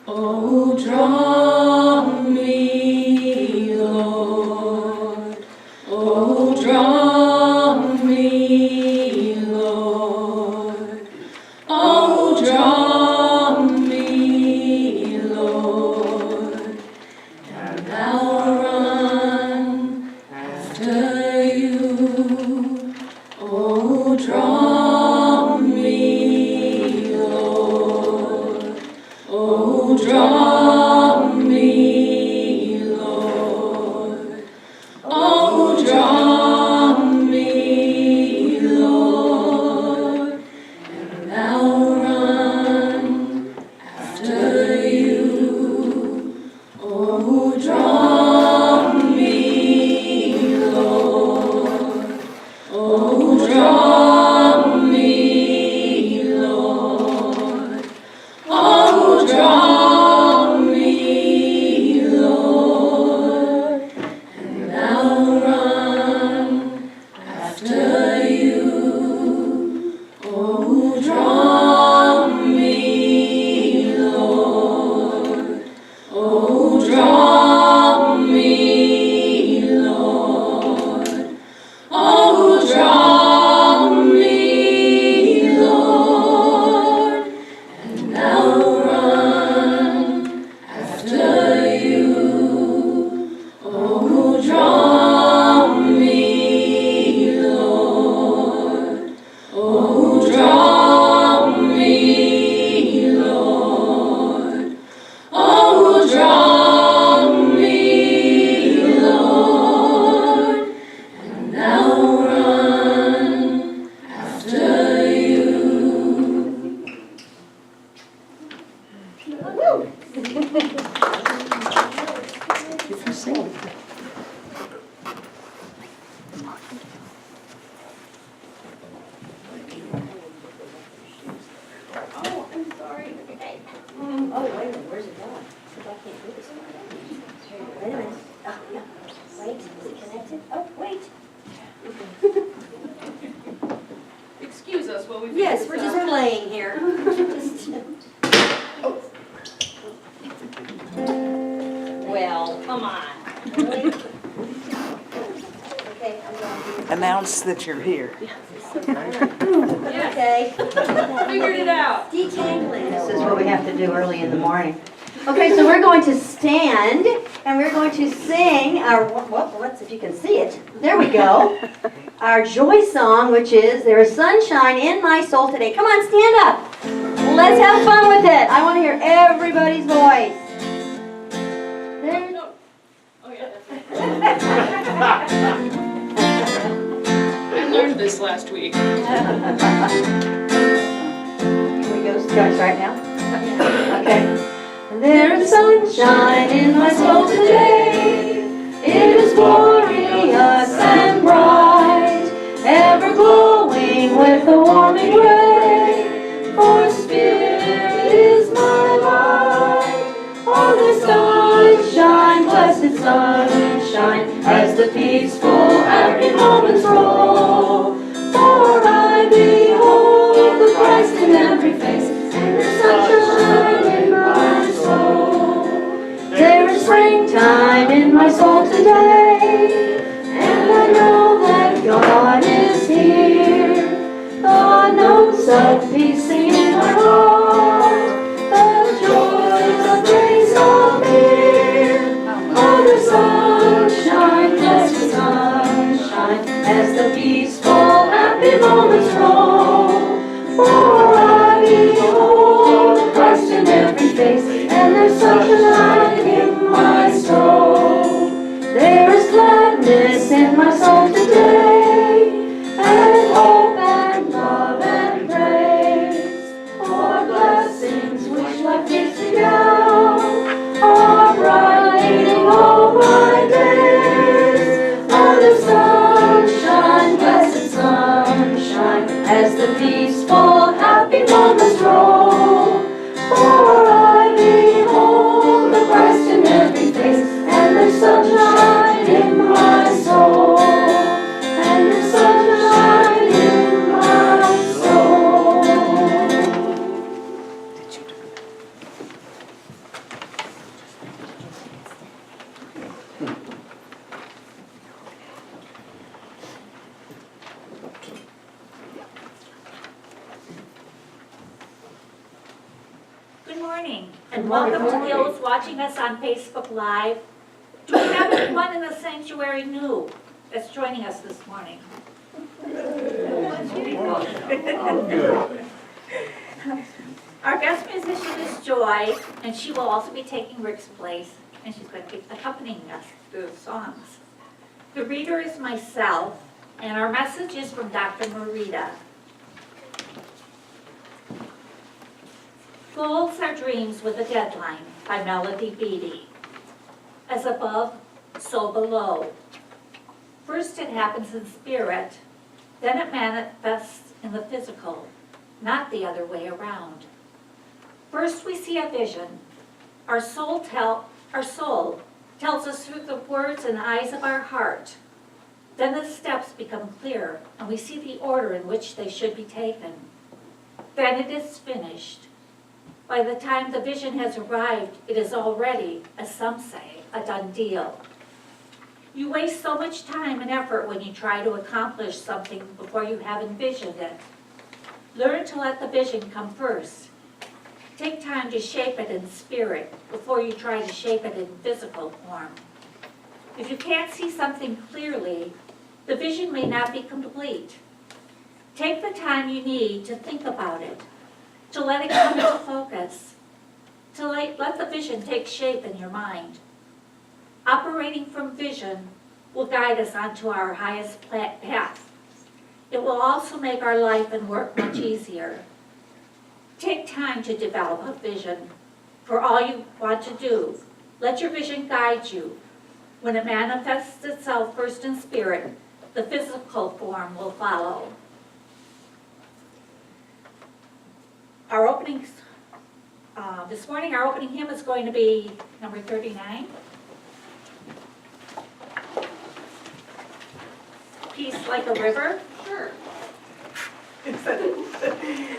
Oh, draw me, Lord. Oh, draw me, Lord. Oh, draw me, Lord. And I'll run after you. Oh, draw me, Lord. Oh, draw me, Lord. Oh, draw me, Lord. And I'll run after you. Oh, draw me, Lord. Oh, draw me, Lord. Oh, draw me, Lord. And I'll run after you. Oh, draw me, Lord. Oh, draw me, Lord. Oh, draw me, Lord. And I'll run after you. Oh, draw me, Lord. Oh, draw me, Lord. Oh, draw me, Lord. And I'll run after you. You can sing. Oh, I'm sorry. Okay. Oh, wait a minute, where's it going? I can't do this one. Wait a minute. Oh, yeah. Wait, is it connected? Oh, wait. Excuse us while we Yes, we're just playing here. Well, come on. Really? Okay, I'm going Announce that you're here. to. Okay. Figured it out. Detangling. This is what we have to do early in the morning. Okay, so we're going to stand and we're going to sing our, let's see if you can see it. There we go. Our joy song, which is "There is sunshine in my soul today." Come on, stand up. Let's have fun with it. I want to hear everybody's voice. There. Oh, yeah, I learned this last week. Here we go. Start right now. Okay. There is sunshine in my soul today. It is glorious and bright, ever glowing with a warming ray. For Spirit is my light. Oh, the sunshine, blessed sunshine, as the peaceful happy moments roll. For I behold the Christ in every face, and the sunshine in my soul. There is springtime in my soul today, and I know that God is here. The notes of peace sing in my heart, the joys of grace appear. Oh, the sunshine, blessed sunshine, as the peaceful happy moments roll. For I behold Christ in every face, and there's sunshine in my soul. There is gladness in my soul today, and hope and love and praise. For blessings which life gives me down are brightening all my days. Oh, the sunshine, blessed sunshine, as the peaceful happy moments roll. For I behold the bright Good morning, and Good morning. welcome to those watching us on Facebook Live. Do we have anyone in the sanctuary new that's joining us this morning? Our guest musician is Joy, and she will also be taking Rick's place, and she's going to be accompanying us through the songs. The reader is myself, and our message is from Dr. Maurita. Goals are dreams with a deadline by Melody Beattie. As above, so below. First it happens in spirit, then it manifests in the physical, not the other way around. First we see a vision. Our soul tells us through the words and eyes of our heart. Then the steps become clear, and we see the order in which they should be taken. Then it is finished. By the time the vision has arrived, it is already, as some say, a done deal. You waste so much time and effort when you try to accomplish something before you have envisioned it. Learn to let the vision come first. Take time to shape it in spirit before you try to shape it in physical form. If you can't see something clearly, the vision may not be complete. Take the time you need to think about it, to let it come into focus, to let the vision take shape in your mind. Operating from vision will guide us onto our highest path. It will also make our life and work much easier. Take time to develop a vision for all you want to do. Let your vision guide you. When it manifests itself first in spirit, the physical form will follow. Our opening, this morning, our opening hymn is going to be number 39. Peace Like a River. Sure.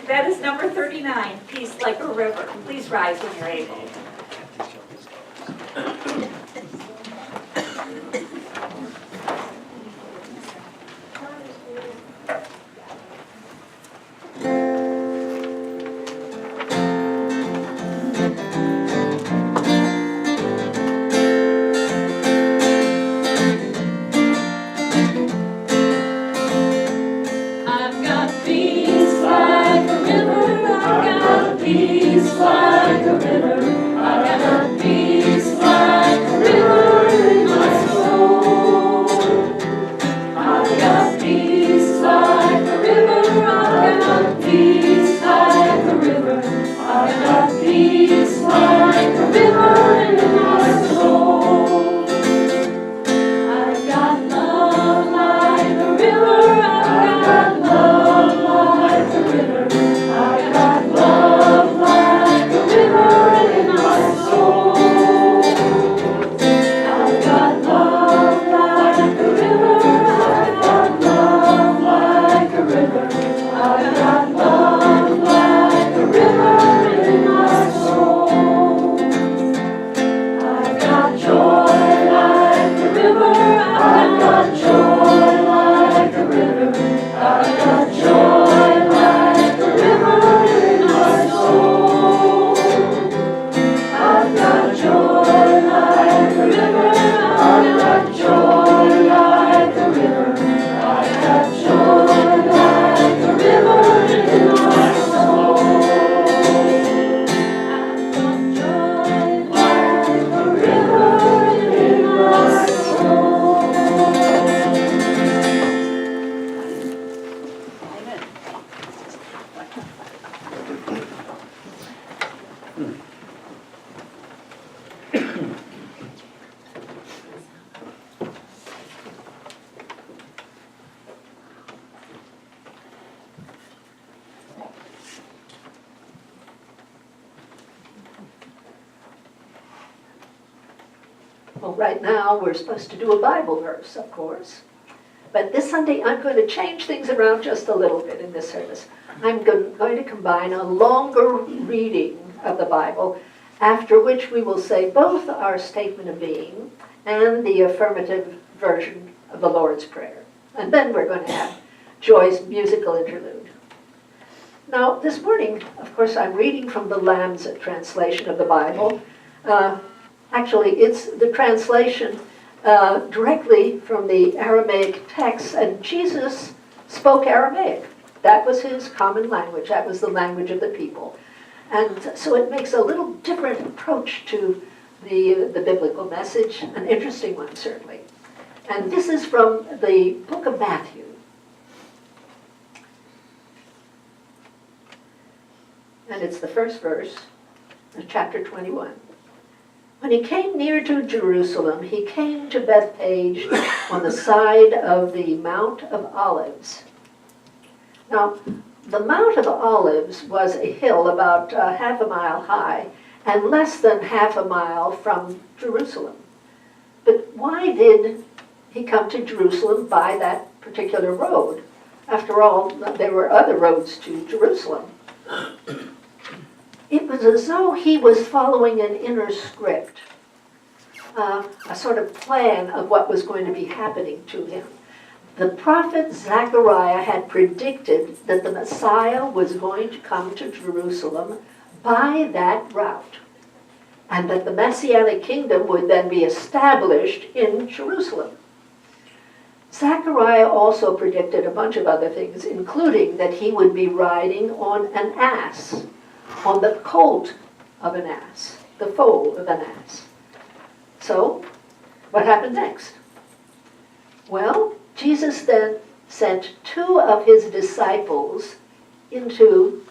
That is number 39, Peace Like a River. Please rise when you're able. I've got peace like a river. I've got peace like a river. I've got peace like a river in my soul. I've got peace like a river. I've got peace like a river. I've got peace like a river in my soul. I've got love like a river. I've got love like a river. I've got love like a river in my soul. I've got love like a river. I've got love like a river. I've got love like a river in my soul. I've got joy like a river. I've got joy like a river. I've got joy like a river in my soul. I've got joy like a river. I've got joy like a river. I've got joy like a river in my soul. I've got joy like a river in my soul. Well, right now, we're supposed to do a Bible verse, of course. But this Sunday, I'm going to change things around just a little bit in this service. I'm going to combine a longer reading of the Bible, after which we will say both our statement of being and the affirmative version of the Lord's Prayer. And then we're going to have Joy's musical interlude. Now, this morning, of course, I'm reading from the Lamb's translation of the Bible. Actually, it's the translation directly from the Aramaic text, and Jesus spoke Aramaic. That was his common language. That was the language of the people. And so it makes a little different approach to the biblical message, an interesting one, certainly. And this is from the book of Matthew. And it's the first verse of chapter 21. When he came near to Jerusalem, he came to Bethphage on the side of the Mount of Olives. Now, the Mount of Olives was a hill about half a mile high and less than half a mile from Jerusalem. But why did he come to Jerusalem by that particular road? After all, there were other roads to Jerusalem. It was as though he was following an inner script, a sort of plan of what was going to be happening to him. The prophet Zechariah had predicted that the Messiah was going to come to Jerusalem by that route, and that the Messianic kingdom would then be established in Jerusalem. Zechariah also predicted a bunch of other things, including that he would be riding on an ass, on the colt of an ass, the foal of an ass. So, what happened next? Well, Jesus then sent two of his disciples into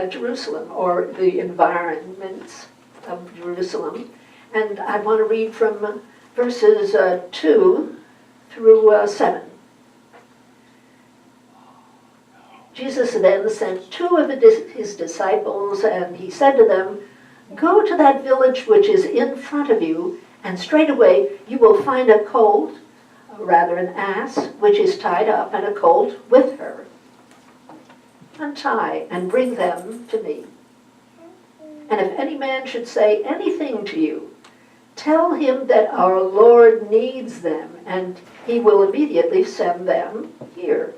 Jerusalem, or the environments of Jerusalem. And I want to read from verses 2 through 7. Jesus then sent two of his disciples, and he said to them, "Go to that village which is in front of you, and straightway you will find a colt, rather an ass, which is tied up, and a colt with her. Untie and bring them to me. And if any man should say anything to you, tell him that our Lord needs them, and he will immediately send them here."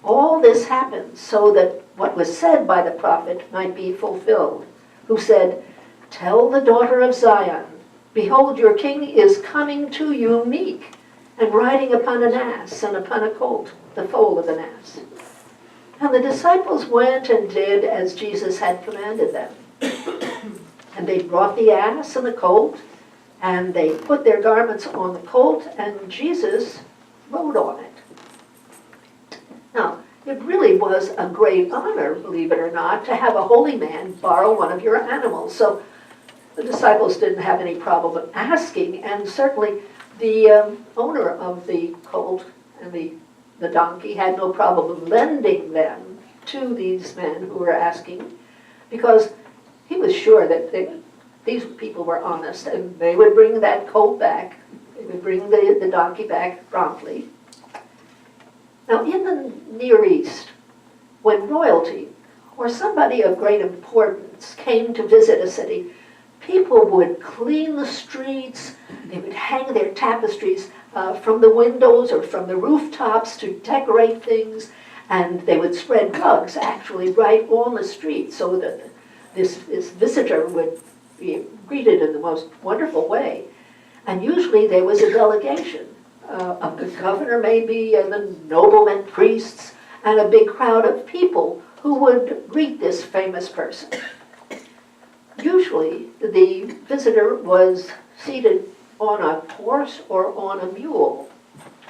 All this happened so that what was said by the prophet might be fulfilled, who said, "Tell the daughter of Zion, behold, your king is coming to you meek, and riding upon an ass and upon a colt, the foal of an ass." And the disciples went and did as Jesus had commanded them. And they brought the ass and the colt, and they put their garments on the colt, and Jesus rode on it. Now, it really was a great honor, believe it or not, to have a holy man borrow one of your animals. So the disciples didn't have any problem asking, and certainly the owner of the colt and the donkey had no problem lending them to these men who were asking, because he was sure that these people were honest, and they would bring that colt back. They would bring the donkey back promptly. Now, in the Near East, when royalty or somebody of great importance came to visit a city, people would clean the streets, they would hang their tapestries from the windows or from the rooftops to decorate things, and they would spread rugs actually right on the street so that this visitor would be greeted in the most wonderful way. And usually there was a delegation of the governor maybe, and the noblemen, priests, and a big crowd of people who would greet this famous person. Usually the visitor was seated on a horse or on a mule.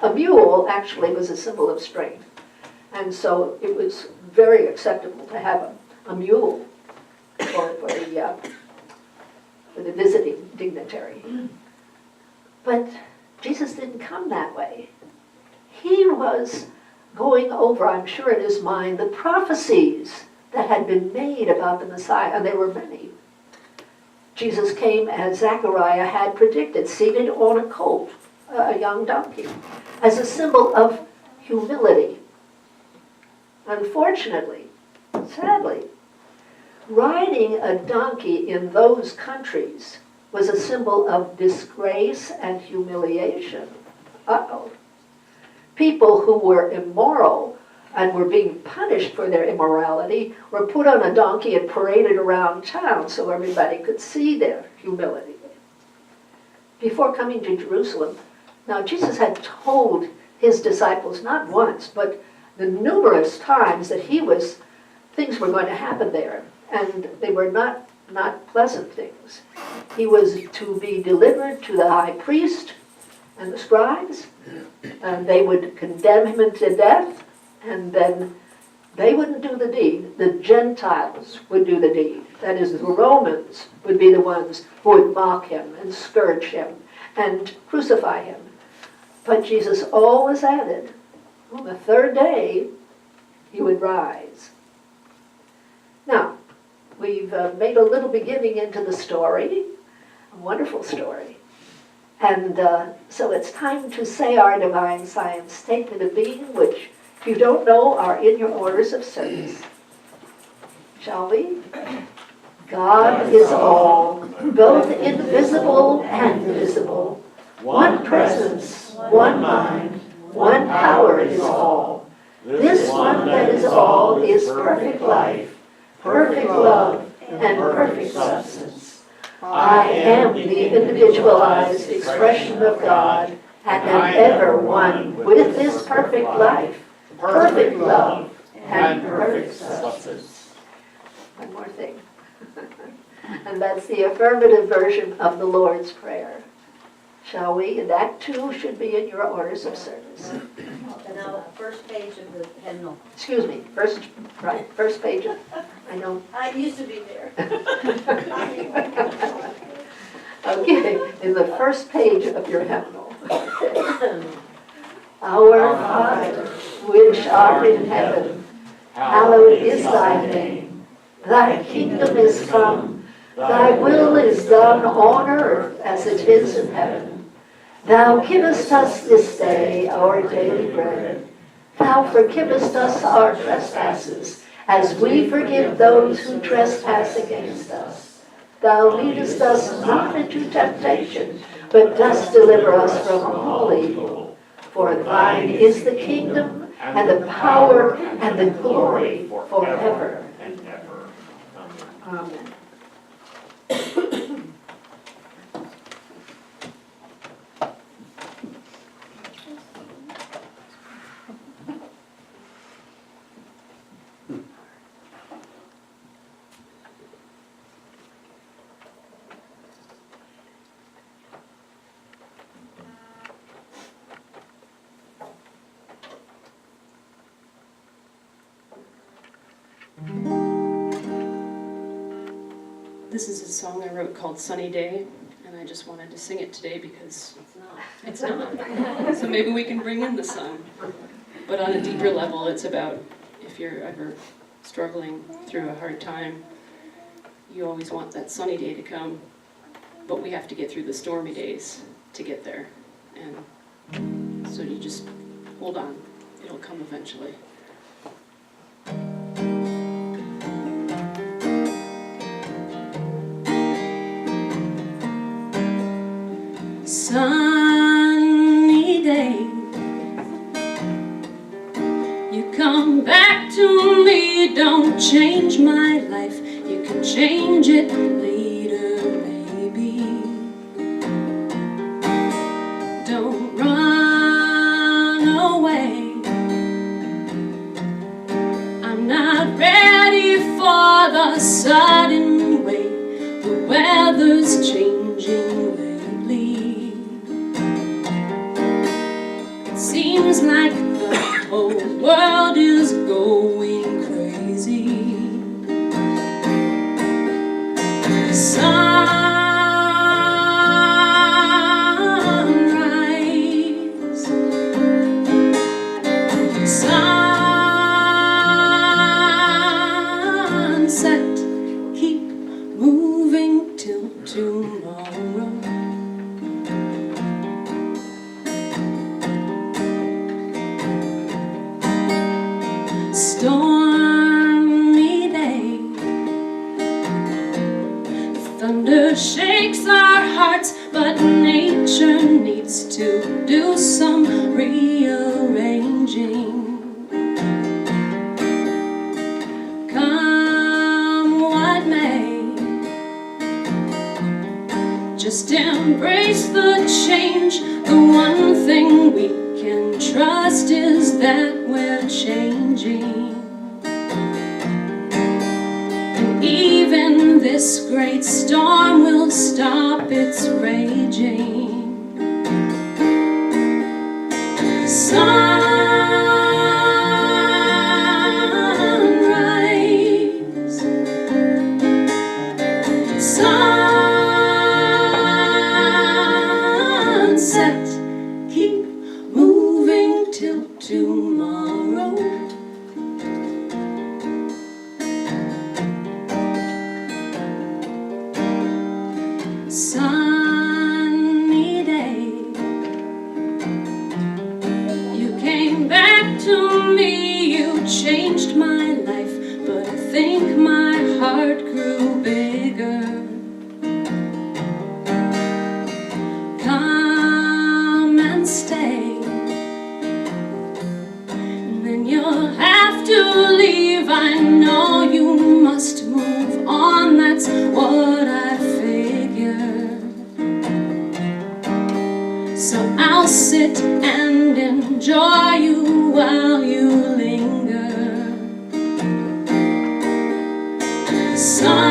A mule actually was a symbol of strength, and so it was very acceptable to have a mule for the visiting dignitary. But Jesus didn't come that way. He was going over, I'm sure in his mind, the prophecies that had been made about the Messiah, and there were many. Jesus came as Zechariah had predicted, seated on a colt, a young donkey, as a symbol of humility. Unfortunately, sadly, riding a donkey in those countries was a symbol of disgrace and humiliation. Uh-oh. People who were immoral and were being punished for their immorality were put on a donkey and paraded around town so everybody could see their humility. Before coming to Jerusalem, now Jesus had told his disciples not once, but the numerous times that things were going to happen there, and they were not pleasant things. He was to be delivered to the high priest and the scribes, and they would condemn him to death, and then they wouldn't do the deed. The Gentiles would do the deed. That is, the Romans would be the ones who would mock him and scourge him and crucify him. But Jesus always added, on the third day, he would rise. Now, we've made a little beginning into the story, a wonderful story. And so it's time to say our divine science statement of being, which, if you don't know, are in your orders of service. Shall we? God is all, both invisible and visible. One presence, one mind, one power is all. This one that is all is perfect life, perfect love, and perfect substance. I am the individualized expression of God, and am ever one with this perfect life, perfect love, and perfect substance. One more thing. And that's the affirmative version of the Lord's Prayer. Shall we? And that too should be in your orders of service. Now, first page of the hymnal. Excuse me, first page of, I know. I used to be there. Okay, in the first page of your hymnal. Our Father, which art in heaven, hallowed is thy name. Thy kingdom is come, thy will is done on earth as it is in heaven. Thou givest us this day our daily bread. Thou forgivest us our trespasses, as we forgive those who trespass against us. Thou leadest us not into temptation, but dost deliver us from all evil. For thine is the kingdom, and the power, and the glory forever and ever. Amen. This is a song I wrote called Sunny Day, and I just wanted to sing it today because it's not. So maybe we can bring in the sun. But on a deeper level, it's about if you're ever struggling through a hard time, you always want that sunny day to come, but we have to get through the stormy days to get there. And so you just hold on. It'll come eventually. Sunny day, you come back to me, don't change my life, you can change it later maybe. Don't run away, I'm not ready for the sudden way the weather's changing. Seems like the whole world is going crazy. Sunrise, sunset, keep moving till tomorrow. Stormy day, thunder shakes our hearts, but nature needs to do some rearranging. Just embrace the change. The one thing we can trust is that we're changing. And even this great storm will stop its raging. Sunrise, sunset, keep moving till tomorrow. Sunny day, you came back to me, you changed my life, but I think my heart grew bigger. Come and stay, and then you'll have to leave. I know you must move on, that's what I figured. So I'll sit and enjoy you while you linger. Sunrise,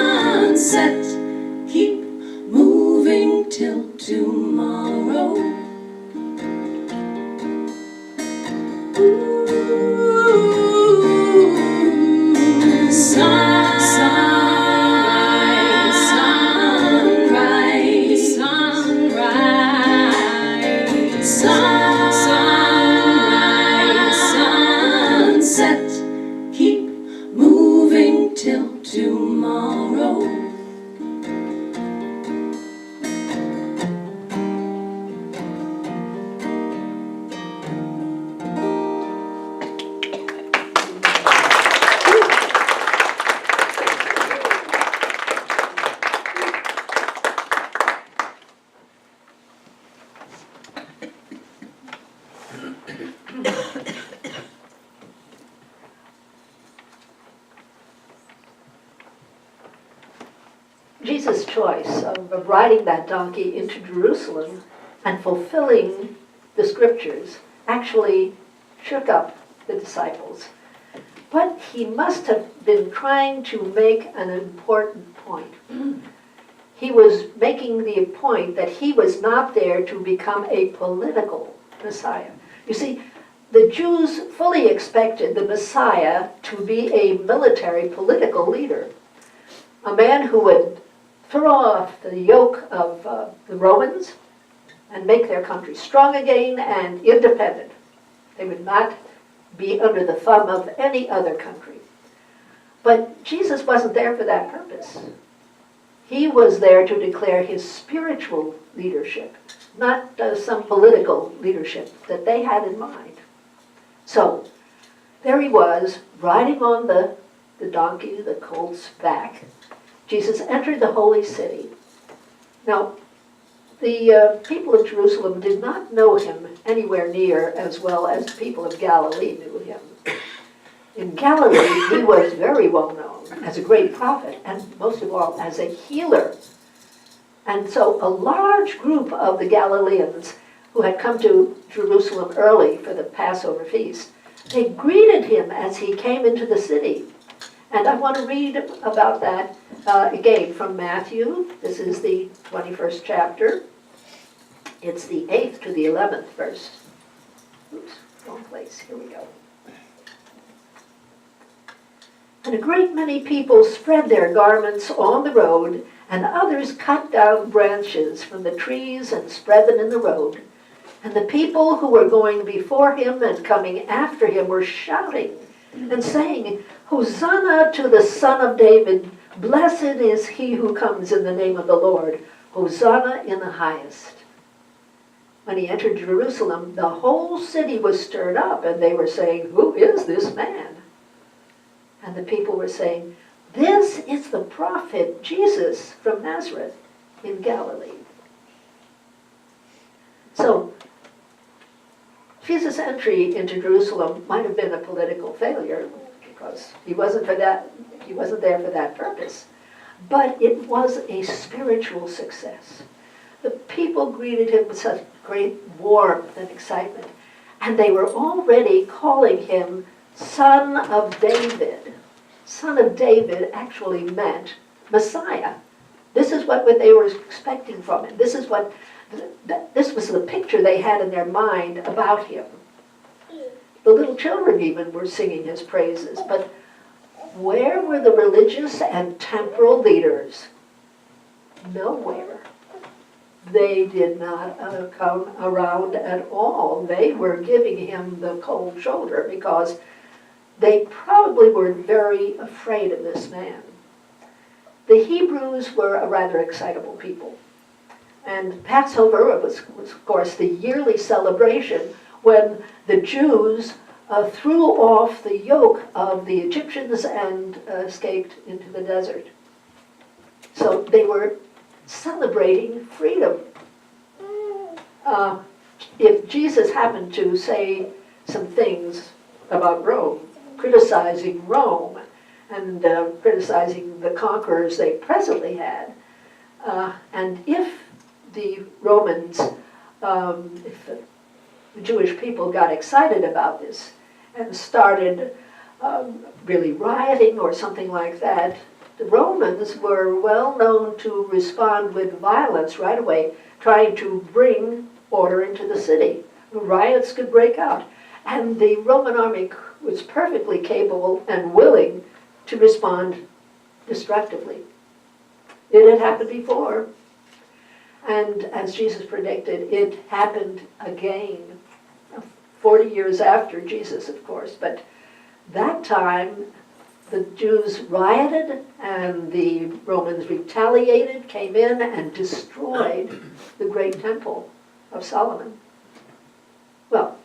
sunset, keep moving till tomorrow. Ooh, sunrise, sunrise, sunrise, sunrise, sunset, keep moving till tomorrow. Jesus' choice of riding that donkey into Jerusalem and fulfilling the scriptures actually shook up the disciples. But he must have been trying to make an important point. He was making the point that he was not there to become a political Messiah. You see, the Jews fully expected the Messiah to be a military political leader, a man who would throw off the yoke of the Romans and make their country strong again and independent. They would not be under the thumb of any other country. But Jesus wasn't there for that purpose. He was there to declare his spiritual leadership, not some political leadership that they had in mind. So there he was, riding on the donkey, the colt's back. Jesus entered the holy city. Now, the people of Jerusalem did not know him anywhere near as well as the people of Galilee knew him. In Galilee, he was very well known as a great prophet, and most of all, as a healer. And so a large group of the Galileans who had come to Jerusalem early for the Passover feast, they greeted him as he came into the city. And I want to read about that again from Matthew. This is the 21st chapter. It's the 8th to the 11th verse. Oops, wrong place. Here we go. And a great many people spread their garments on the road, and others cut down branches from the trees and spread them in the road. And the people who were going before him and coming after him were shouting and saying, "Hosanna to the Son of David! Blessed is he who comes in the name of the Lord! Hosanna in the highest!" When he entered Jerusalem, the whole city was stirred up, and they were saying, "Who is this man?" And the people were saying, "This is the prophet Jesus from Nazareth in Galilee." So, Jesus' entry into Jerusalem might have been a political failure because he wasn't there for that purpose. But it was a spiritual success. The people greeted him with such great warmth and excitement, and they were already calling him Son of David. Son of David actually meant Messiah. This is what they were expecting from him. This was the picture they had in their mind about him. The little children even were singing his praises, but where were the religious and temporal leaders? Nowhere. They did not come around at all. They were giving him the cold shoulder because they probably were very afraid of this man. The Hebrews were a rather excitable people. And Passover was of course, the yearly celebration when the Jews threw off the yoke of the Egyptians and escaped into the desert. So they were celebrating freedom. If Jesus happened to say some things about Rome, criticizing Rome and criticizing the conquerors they presently had, and if the Romans, if the Jewish people got excited about this and started really rioting or something like that, the Romans were well known to respond with violence right away, trying to bring order into the city. Riots could break out. And the Roman army was perfectly capable and willing to respond destructively. It had happened before. And as Jesus predicted, it happened again, 40 years after Jesus, of course. But that time, the Jews rioted and the Romans retaliated, came in and destroyed the great temple of Solomon. Well,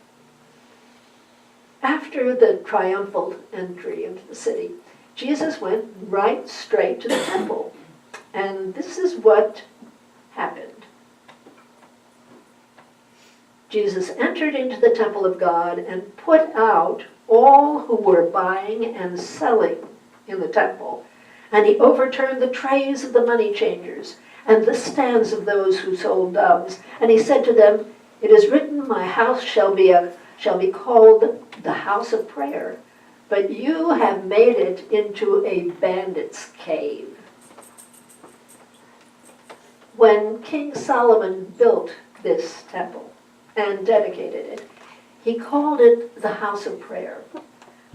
after the triumphal entry into the city, Jesus went right straight to the temple. And this is what happened. Jesus entered into the temple of God and put out all who were buying and selling in the temple. And he overturned the trays of the money changers and the stands of those who sold doves. And he said to them, "It is written, my house shall be called the house of prayer, but you have made it into a bandit's cave." When King Solomon built this temple and dedicated it, he called it the house of prayer.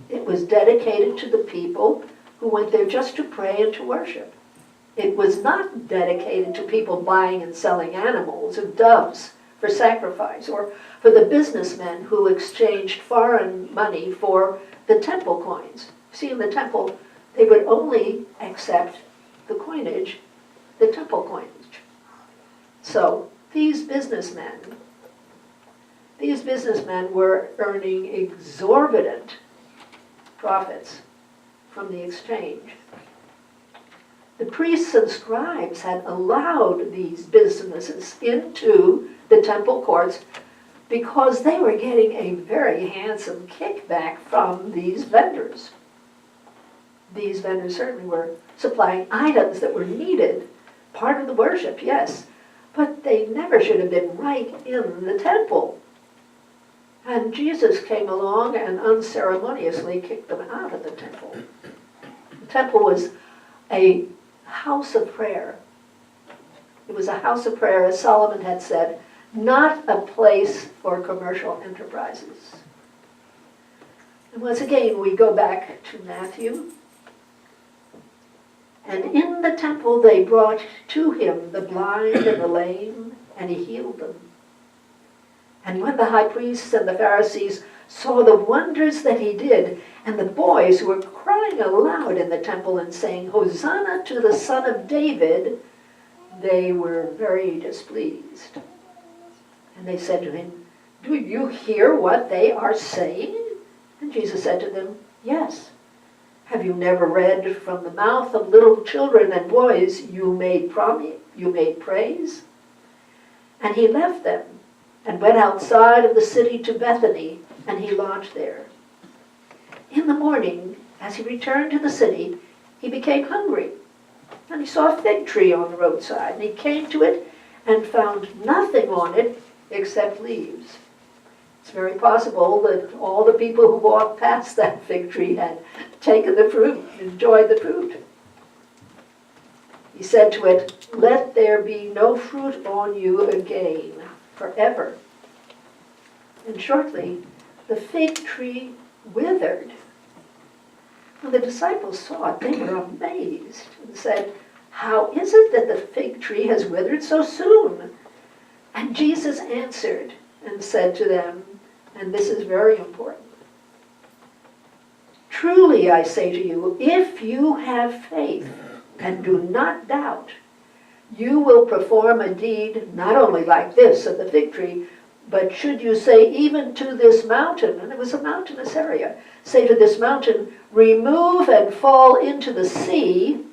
It was dedicated to the people who went there just to pray and to worship. It was not dedicated to people buying and selling animals or doves for sacrifice, or for the businessmen who exchanged foreign money for the temple coins. See, in the temple, they would only accept the coinage, the temple coinage. So these businessmen were earning exorbitant profits from the exchange. The priests and scribes had allowed these businesses into the temple courts because they were getting a very handsome kickback from these vendors. These vendors certainly were supplying items that were needed, part of the worship, yes, but they never should have been right in the temple. And Jesus came along and unceremoniously kicked them out of the temple. The temple was a house of prayer. It was a house of prayer, as Solomon had said, not a place for commercial enterprises. And once again, we go back to Matthew. And in the temple they brought to him the blind and the lame, and he healed them. And when the high priests and the Pharisees saw the wonders that he did, and the boys who were crying aloud in the temple and saying, "Hosanna to the Son of David," they were very displeased. And they said to him, "Do you hear what they are saying?" And Jesus said to them, "Yes. Have you never read, from the mouth of little children and boys you made praise?" And he left them and and went outside of the city to Bethany, and he lodged there. In the morning, as he returned to the city, he became hungry, and he saw a fig tree on the roadside, and he came to it and found nothing on it except leaves. It's very possible that all the people who walked past that fig tree had taken the fruit, enjoyed the fruit. He said to it, "Let there be no fruit on you again, forever." And shortly, the fig tree withered. When the disciples saw it, they were amazed and said, "How is it that the fig tree has withered so soon?" And Jesus answered and said to them, and this is very important, "Truly I say to you, if you have faith and do not doubt, you will perform a deed not only like this of the fig tree, but should you say even to this mountain," and it was a mountainous area, "say to this mountain, remove and fall into the sea,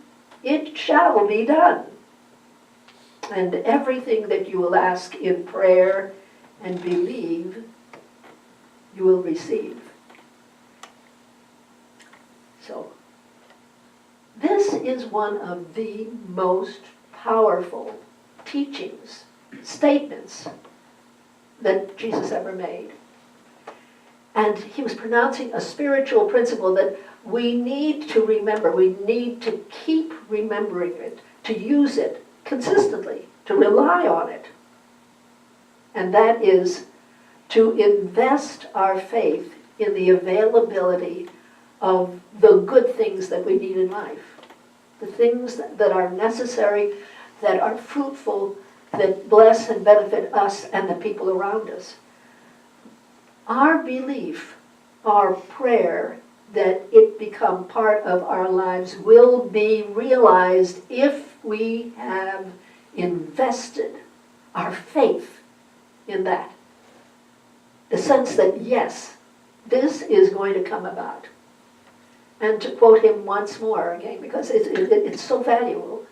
it shall be done. And everything that you will ask in prayer and believe, you will receive." So, this is one of the most powerful teachings, statements that Jesus ever made. And he was pronouncing a spiritual principle that we need to remember. We need to keep remembering it, to use it consistently, to rely on it. And that is to invest our faith in the availability of the good things that we need in life. The things that are necessary, that are fruitful, that bless and benefit us and the people around us. Our belief, our prayer that it become part of our lives will be realized if we have invested our faith in that. The sense that, yes, this is going to come about. And to quote him once more again, because it's so valuable,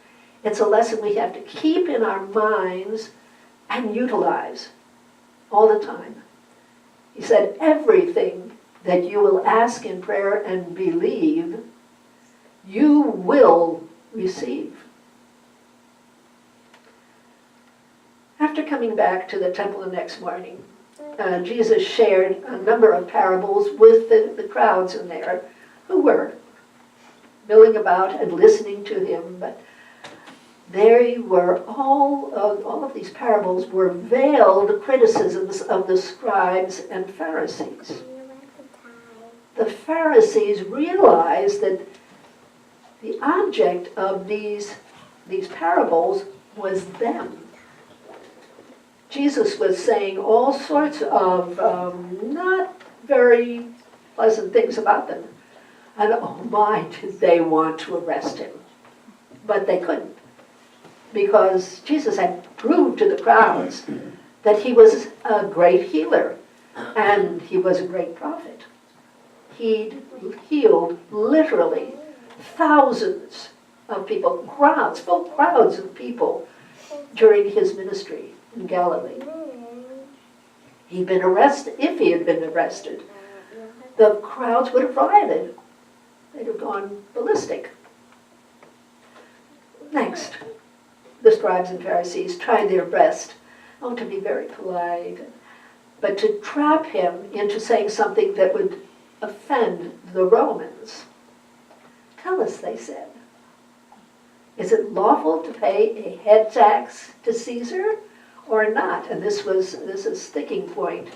it's a lesson we have to keep in our minds and utilize all the time. He said, everything that you will ask in prayer and believe, you will receive. After coming back to the temple the next morning, Jesus shared a number of parables with the crowds in there who were milling about and listening to him, but they were all of these parables were veiled criticisms of the scribes and Pharisees. The Pharisees realized that the object of these parables was them. Jesus was saying all sorts of not very pleasant things about them. And oh my, did they want to arrest him. But they couldn't. Because Jesus had proved to the crowds that he was a great healer and he was a great prophet. He'd healed literally thousands of people, crowds, full crowds of people during his ministry in Galilee. He'd been arrested. If he had been arrested, the crowds would have rioted. They'd have gone ballistic. Next, the scribes and Pharisees tried their best, to be very polite, but to trap him into saying something that would offend the Romans. "Tell us," they said, "is it lawful to pay a head tax to Caesar or not?" And this is a sticking point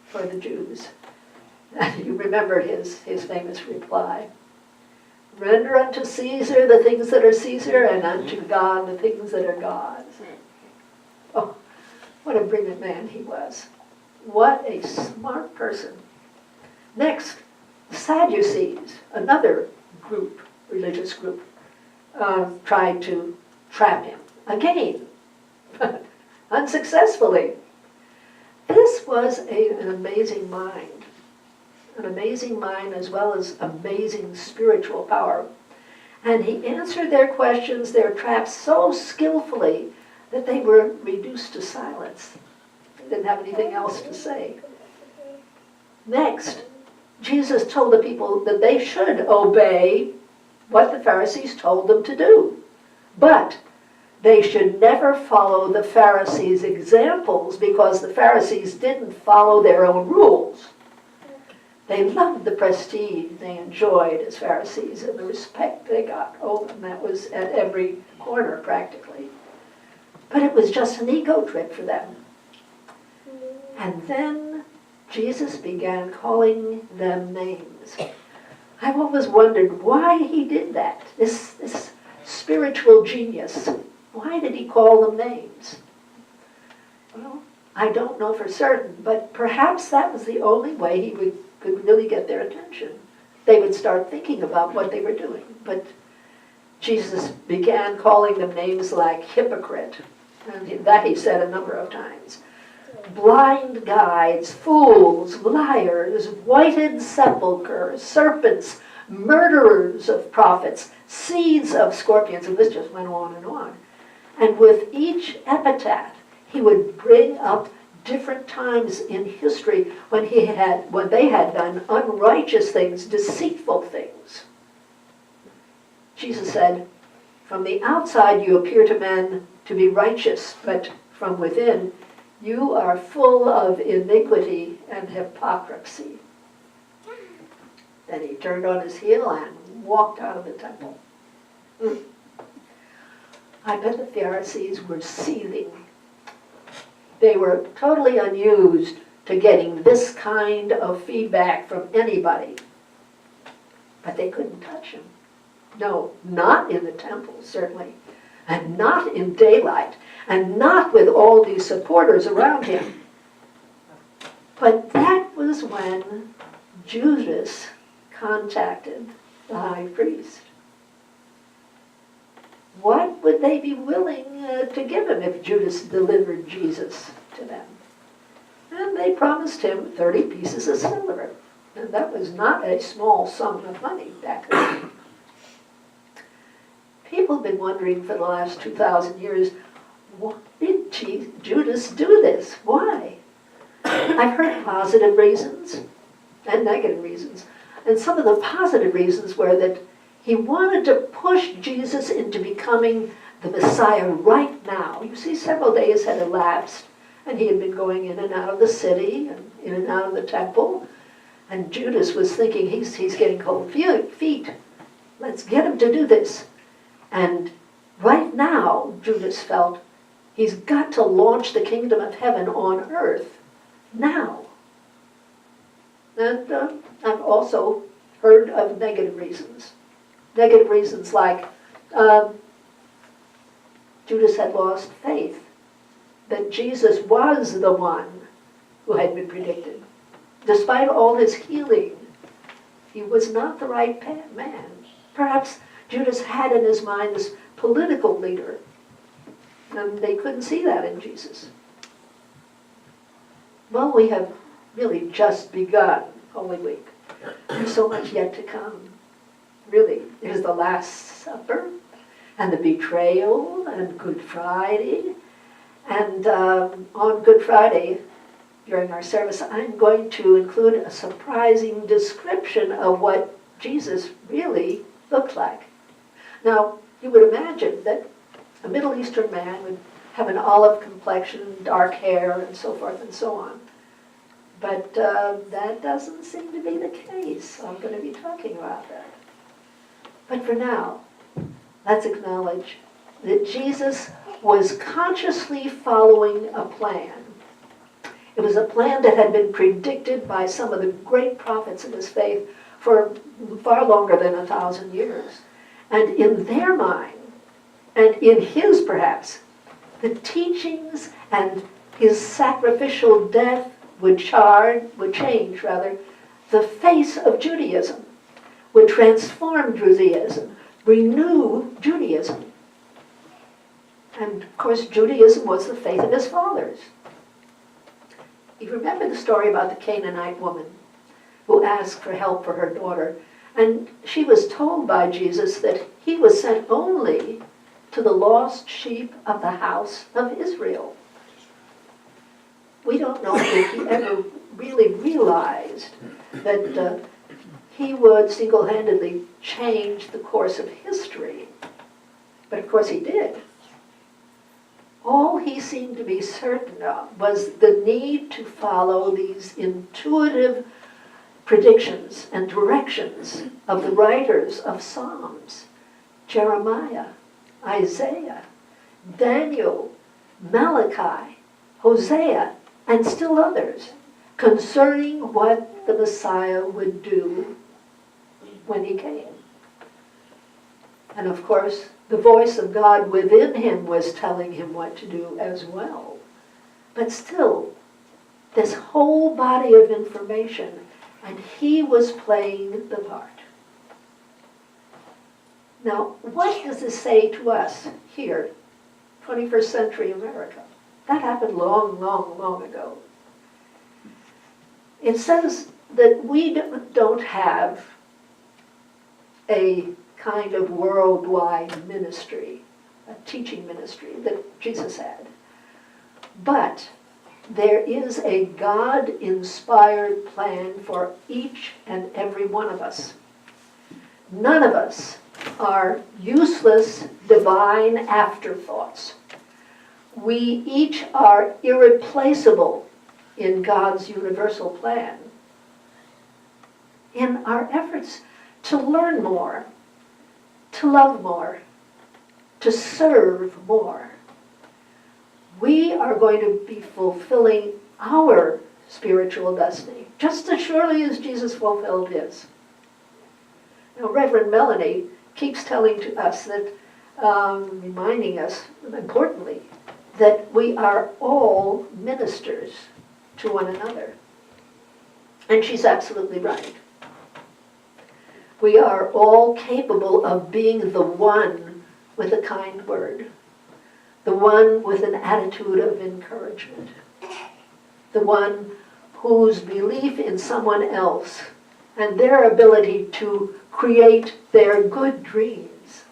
for the Jews. You remember his famous reply. "Render unto Caesar the things that are Caesar, and unto God the things that are God's." Oh, what a brilliant man he was. What a smart person. Next, the Sadducees, another group, religious group, tried to trap him again, but unsuccessfully. This was an amazing mind. An amazing mind as well as amazing spiritual power. And he answered their questions, their traps, so skillfully that they were reduced to silence. Didn't have anything else to say. Next, Jesus told the people that they should obey what the Pharisees told them to do. But they should never follow the Pharisees' examples because the Pharisees didn't follow their own rules. They loved the prestige they enjoyed as Pharisees and the respect they got. Oh, and that was at every corner practically. But it was just an ego trip for them. And then Jesus began calling them names. I've always wondered why he did that. This spiritual genius. Why did he call them names? Well, I don't know for certain, but perhaps that was the only way he could really get their attention. They would start thinking about what they were doing. But Jesus began calling them names like hypocrite, and that he said a number of times. Blind guides, fools, liars, whited sepulchres, serpents, murderers of prophets, seeds of scorpions, and this just went on and on. And with each epithet, he would bring up different times in history when they had done unrighteous things, deceitful things. Jesus said, "From the outside you appear to men to be righteous, but from within you are full of iniquity and hypocrisy." Then he turned on his heel and walked out of the temple. I bet the Pharisees were seething. They were totally unused to getting this kind of feedback from anybody. But they couldn't touch him. No, not in the temple, certainly. And not in daylight. And not with all these supporters around him. But that was when Judas contacted the high priest. What would they be willing to give him if Judas delivered Jesus to them? And they promised him 30 pieces of silver. And that was not a small sum of money back then. People have been wondering for the last 2,000 years, why did Judas do this? Why? I've heard positive reasons and negative reasons. And some of the positive reasons were that he wanted to push Jesus into becoming the Messiah right now. You see, several days had elapsed, and he had been going in and out of the city and in and out of the temple. And Judas was thinking, he's getting cold feet. Let's get him to do this. And right now, Judas felt, he's got to launch the kingdom of heaven on earth now. And I've also heard of negative reasons. Negative reasons like Judas had lost faith that Jesus was the one who had been predicted. Despite all his healing, he was not the right man. Perhaps Judas had in his mind this political leader, and they couldn't see that in Jesus. Well, we have really just begun Holy Week. There's so much yet to come. Really, there's the Last Supper, and the betrayal, and Good Friday. And on Good Friday, during our service, I'm going to include a surprising description of what Jesus really looked like. Now, you would imagine that a Middle Eastern man would have an olive complexion, dark hair, and so forth and so on. But that doesn't seem to be the case. I'm going to be talking about that. But for now, let's acknowledge that Jesus was consciously following a plan. It was a plan that had been predicted by some of the great prophets of his faith for far longer than 1,000 years. And in their mind, and in his perhaps, the teachings and his sacrificial death would change the face of Judaism, would transform Judaism, renew Judaism. And of course, Judaism was the faith of his fathers. You remember the story about the Canaanite woman who asked for help for her daughter, and she was told by Jesus that he was sent only to the lost sheep of the house of Israel. we don't know if he ever really realized that he would single-handedly change the course of history. But of course he did. All he seemed to be certain of was the need to follow these intuitive predictions and directions of the writers of Psalms, Jeremiah, Isaiah, Daniel, Malachi, Hosea, and still others, concerning what the Messiah would do when he came. And of course, the voice of God within him was telling him what to do as well. But still, this whole body of information, and he was playing the part. Now, what does this say to us here, 21st century America? That happened long, long, long ago. It says that we don't have a kind of worldwide ministry, a teaching ministry that Jesus had. But there is a God-inspired plan for each and every one of us. None of us are useless divine afterthoughts. We each are irreplaceable in God's universal plan. In our efforts to learn more, to love more, to serve more, we are going to be fulfilling our spiritual destiny, just as surely as Jesus fulfilled his. Now, Reverend Melanie keeps telling to us that, reminding us, importantly, that we are all ministers to one another. And she's absolutely right. We are all capable of being the one with a kind word, the one with an attitude of encouragement, the one whose belief in someone else and their ability to create their good dreams.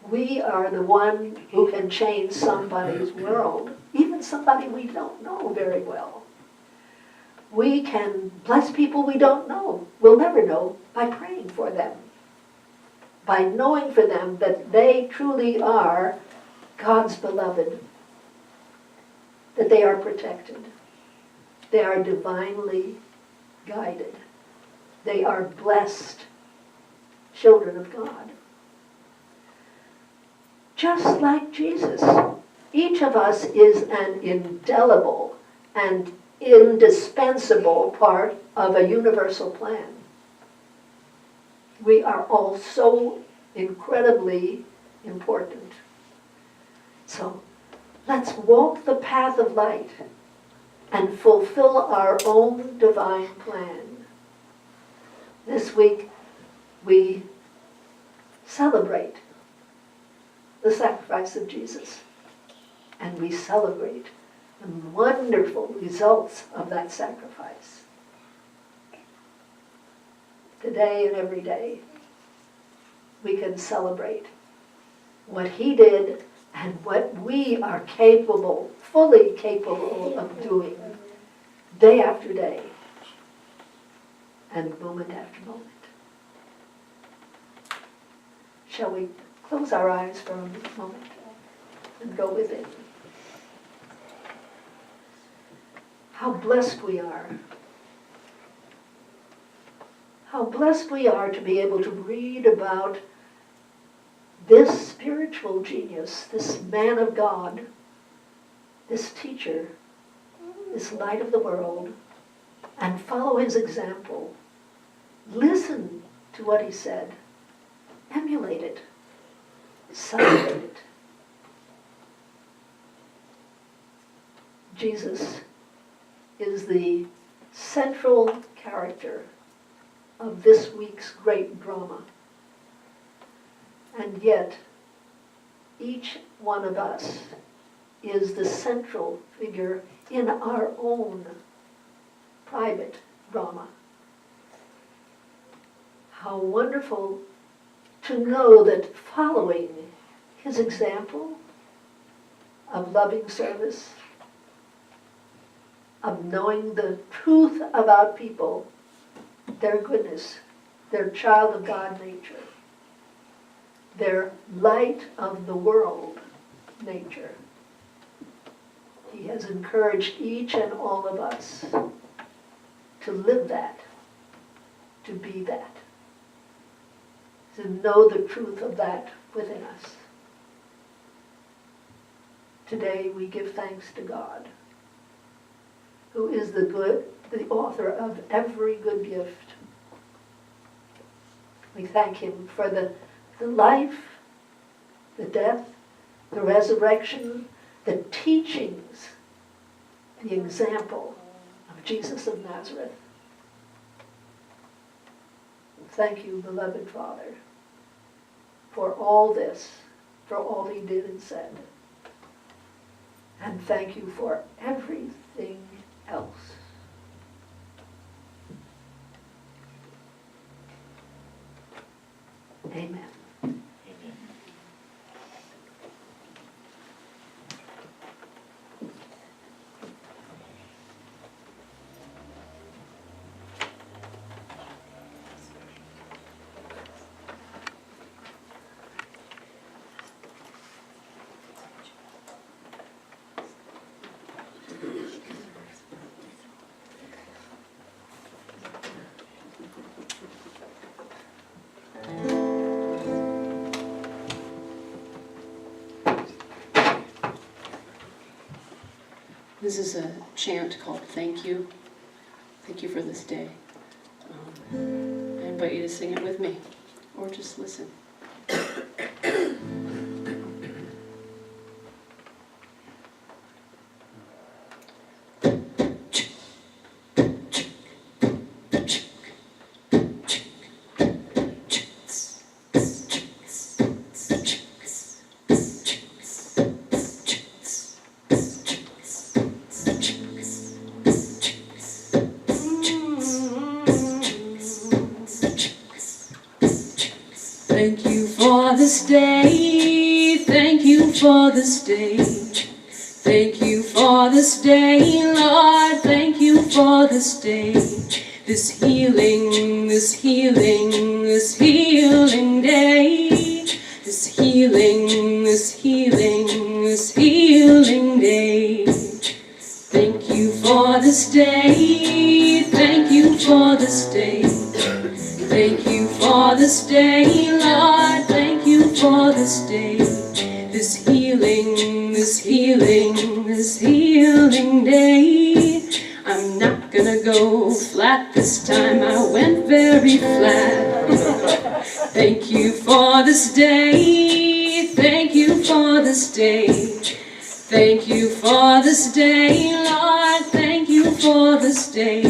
We are the one who can change somebody's world, even somebody we don't know very well. We can bless people we don't know, we'll never know, by praying for them, by knowing for them that they truly are God's beloved, that they are protected, they are divinely guided, they are blessed children of God. Just like Jesus, each of us is an indelible and indispensable part of a universal plan. We are all so incredibly important. So let's walk the path of light and fulfill our own divine plan. This week we celebrate the sacrifice of Jesus, and we celebrate the wonderful results of that sacrifice. Today and every day, we can celebrate what he did and what we are capable, fully capable of doing, day after day, and moment after moment. Shall we close our eyes for a moment and go within? How blessed we are. How blessed we are to be able to read about this spiritual genius, this man of God, this teacher, this light of the world, and follow his example. Listen to what he said. Emulate it. Celebrate it. Jesus is the central character of this week's great drama. And yet, each one of us is the central figure in our own private drama. How wonderful to know that following his example of loving service, of knowing the truth about people, their goodness, their child of God nature, their light of the world nature. He has encouraged each and all of us to live that, to be that, to know the truth of that within us. Today we give thanks to God, who is the author of every good gift. We thank him for the life, the death, the resurrection, the teachings, the example of Jesus of Nazareth. Thank you, beloved Father, for all this, for all he did and said. And thank you for everything else. Amen. This is a chant called Thank You. Thank you for this day. I invite you to sing it with me, or just listen. Thank you for this day, thank you for this day. Thank you for this day, Lord, thank you for this day. This healing, this healing, this healing day. This healing, this healing, this healing day. Thank you for this day, thank you for this day. Thank you for this day, Lord, thank you for this day. This healing, this healing, this healing day. I'm not gonna go flat this time, I went very flat. Thank you for this day, thank you for this day. Thank you for this day, Lord, thank you for this day.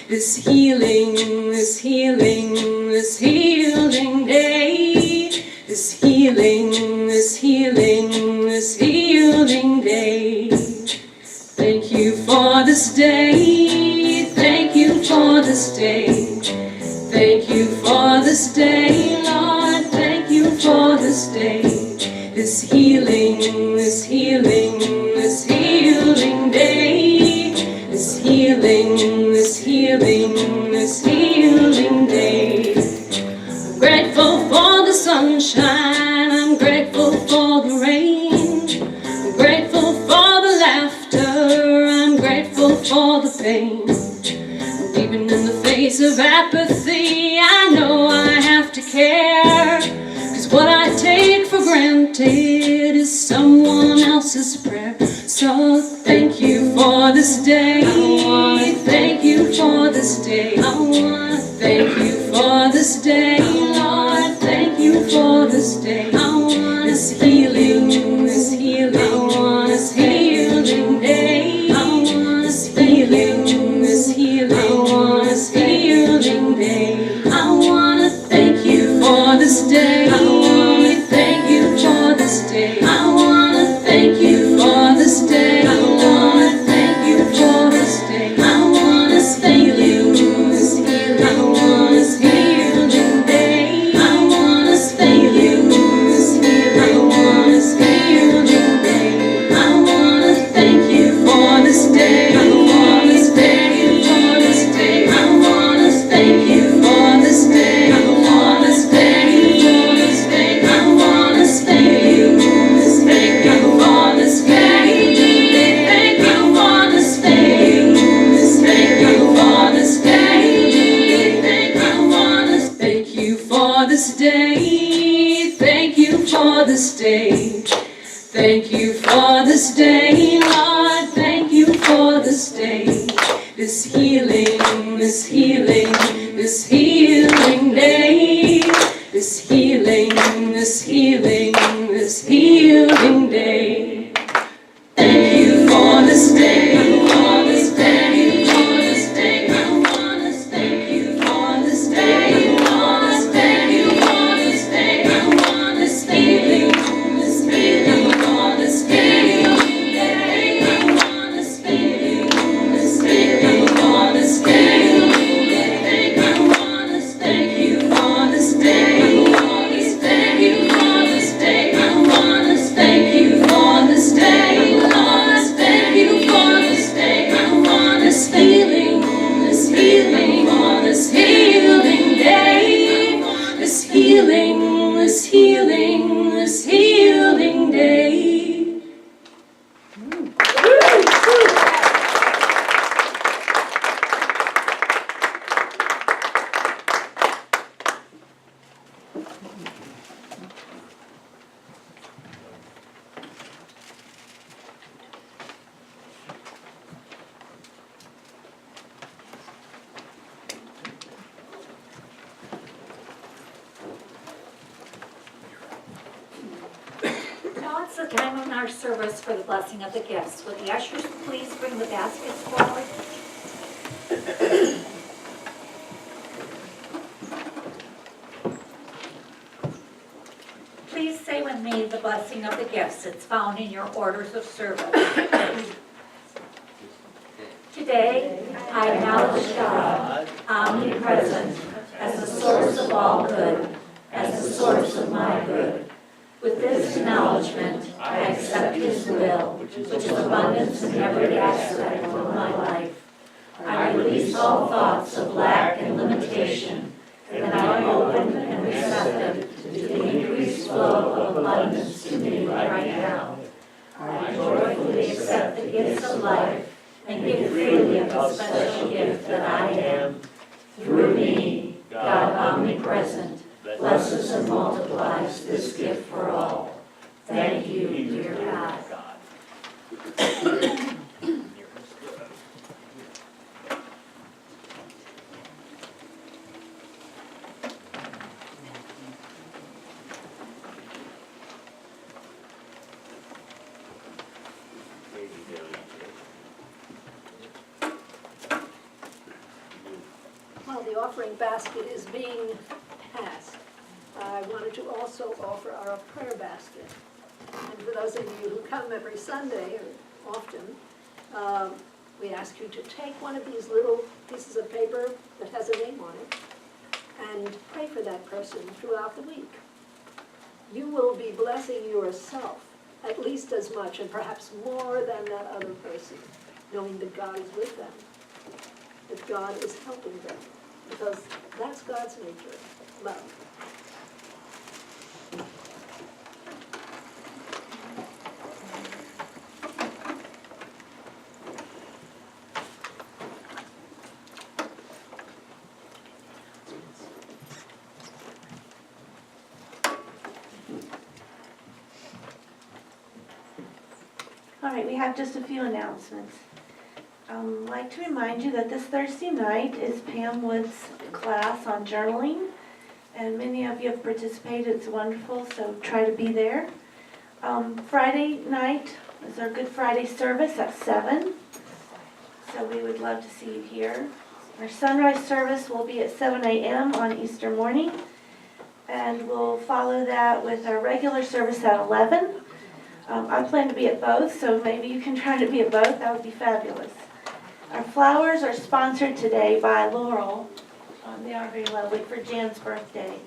This healing, this healing, this healing day. This healing, this healing, this healing day. Thank you for this day, thank you for this day. Thank you for this day, Lord, thank you for this day. This healing, this healing, this healing day. This healing, this healing, this healing day. I'm grateful for the sunshine, I'm grateful for the rain. I'm grateful for the laughter, I'm grateful for the pain. And even in the face of apathy, I know I have to care. 'Cause what I take for granted is someone else's prayer. So thank you for this day, thank you for this day. I wanna thank you for this day, Lord, thank you for this day. I want this healing, this healing, this healing day. I want this healing, this healing, this healing day. I wanna thank you for this healing, this healing, this healing day. This healing, this healing, this healing day. Thank you for this day, for this day, for this day. I wanna thank you for this day, for this day, for this day. I want this healing, for this healing day. I want this healing, for this healing day. I wanna thank you for this day, for this day, for this day. I wanna thank you for this day, Lord. Thank you for this day. I want this healing, for this healing day. This healing, this healing, this healing day. Now it's the time in our service for the blessing of the gifts. Would the ushers please bring the baskets forward? Please say with me the blessing of the gifts. It's found in your orders of service. Today, I acknowledge God, omnipresent, as the source of all good, as the source of my good. With this acknowledgement, I accept His will, which is abundance in every aspect of my life. I release all thoughts of lack and limitation, and I am open and receptive to the increased flow of abundance to me right now. I joyfully accept the gifts of life and give freely of the special gift that I am. Through me, God omnipresent, blesses and multiplies this gift for all. Thank you, dear God. While the offering basket is being passed, I wanted to also offer our prayer basket. And for those of you who come every Sunday, or often, we ask you to take one of these little pieces of paper that has a name on it and pray for that person throughout the week. You will be blessing yourself at least as much and perhaps more than that other person, knowing that God is with them, that God is helping them, because that's God's nature, love. All right, we have just a few announcements. I'd like to remind you that this Thursday night is Pam Wood's class on journaling, and many of you have participated. It's wonderful, so try to be there. Friday night is our Good Friday service at 7, so we would love to see you here. Our sunrise service will be at 7 a.m. on Easter morning, and we'll follow that with our regular service at 11. I plan to be at both, so maybe you can try to be at both. That would be fabulous. Our flowers are sponsored today by Laurel. They are very lovely for Jan's birthday.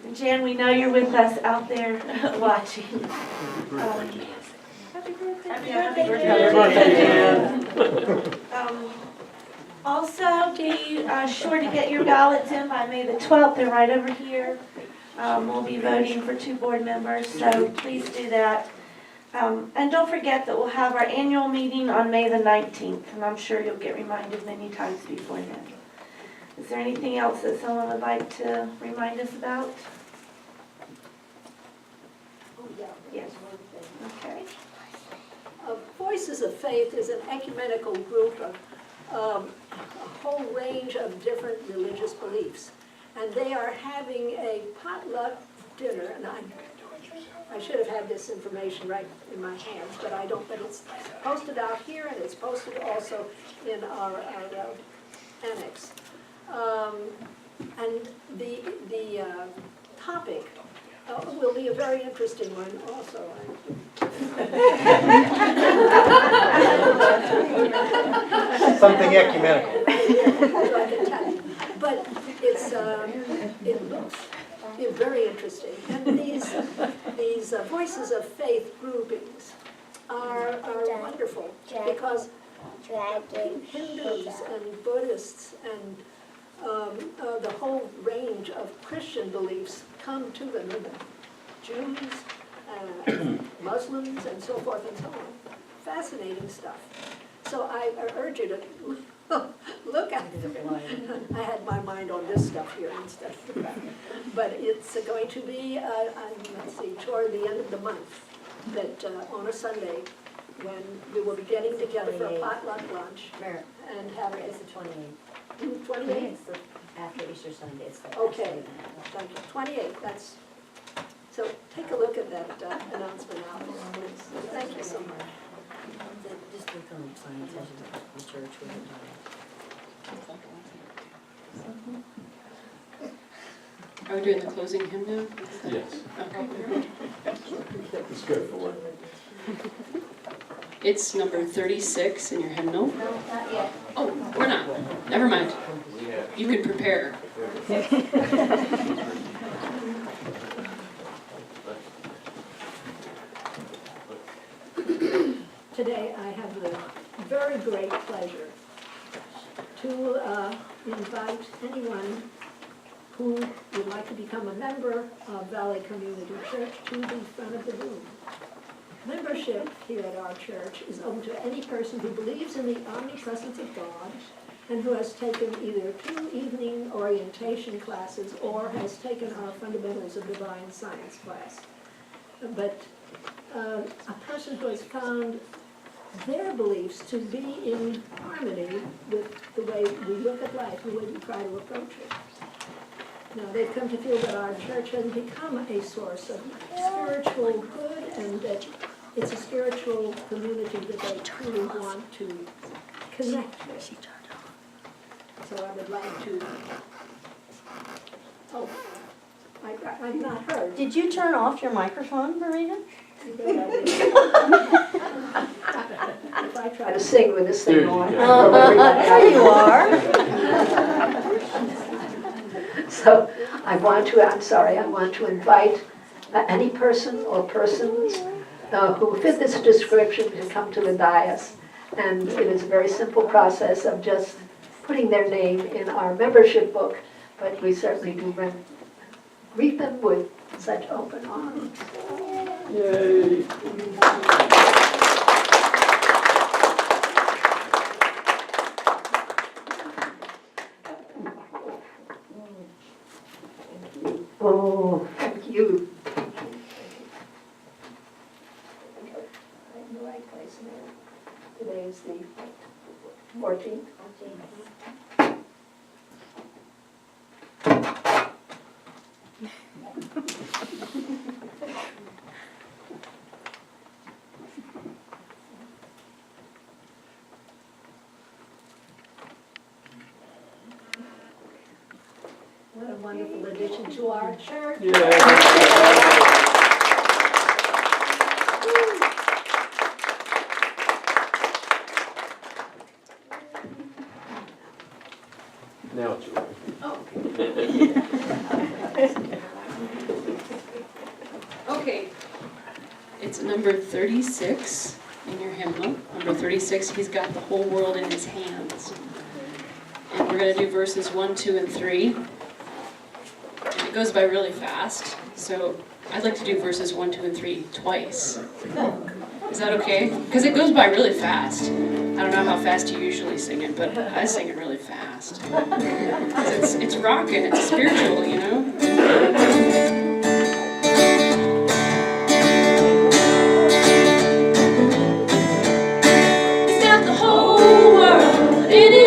And Jan, we know you're with us out there watching. Happy birthday. Happy birthday, Jan. Also, be sure to get your ballots in by May the 12th. They're right over here. We'll be voting for 2 board members, so please do that. And don't forget that we'll have our annual meeting on May the 19th, and I'm sure you'll get reminded many times before then. Is there anything else that someone would like to remind us about? Oh, yeah. Yes. One thing. Okay. Voices of Faith is an ecumenical group of a whole range of different religious beliefs. And they are having a potluck dinner, and I should have had this information right in my hands, but I don't, but it's posted out here, and it's posted also in our annex. And the topic will be a very interesting one also. Something ecumenical. I can tell you. But it looks very interesting. And these voices of faith groupings are wonderful because Hindus and Buddhists and the whole range of Christian beliefs come to them, and Jews, Muslims, and so forth and so on. Fascinating stuff. So I urge you to look at it. I had my mind on this stuff here instead of that. But it's going to be, let's see, toward the end of the month, that on a Sunday, when we will be getting together for a potluck lunch and having It's the 28th. 28th? It's the after Easter Sunday. It's the Okay, thank you. 28th, that's, so take a look at that announcement out there, please. Thank you so much. Just look on the sign, it tells you the church where it's Are we doing the closing hymn now? Yes, Okay. it's good for one. It's number 36 in your hymnal. No, not yet. Oh, we're not. Never mind. You can prepare. Today, I have the very great pleasure to invite anyone who would like to become a member of Valley Community Church to the front of the room. Membership here at our church is open to any person who believes in the omnipresence of God and who has taken either 2 evening orientation classes or has taken our Fundamentals of Divine Science class. But a person who has found their beliefs to be in harmony with the way we look at life, the way we try to approach it. Now, they've come to feel that our church has become a source of spiritual good and that it's a spiritual community that they truly want to connect with. So I would like to, I've not heard. Did you turn off your microphone, Maurita? If I try to sing with this thing on. There you are. So I want to invite any person or persons who fit this description to come to the dais. And it is a very simple process of just putting their name in our membership book, but we certainly do greet them with such open arms. Yay! Oh, thank you. I'm in the right place now. Today is the 14th. What a wonderful addition to our church. Now it's yours. Okay. It's number 36 in your hymnal. Number 36, he's got the whole world in his hands. And we're going to do verses 1, 2, and 3. And it goes by really fast, so I'd like to do verses 1, 2, and 3 twice. Is that okay? Because it goes by really fast. I don't know how fast you usually sing it, but I sing it really fast. 'Cause it's rocking, it's spiritual, you know? He's got the whole world in his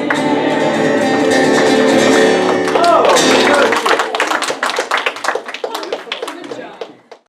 Amen.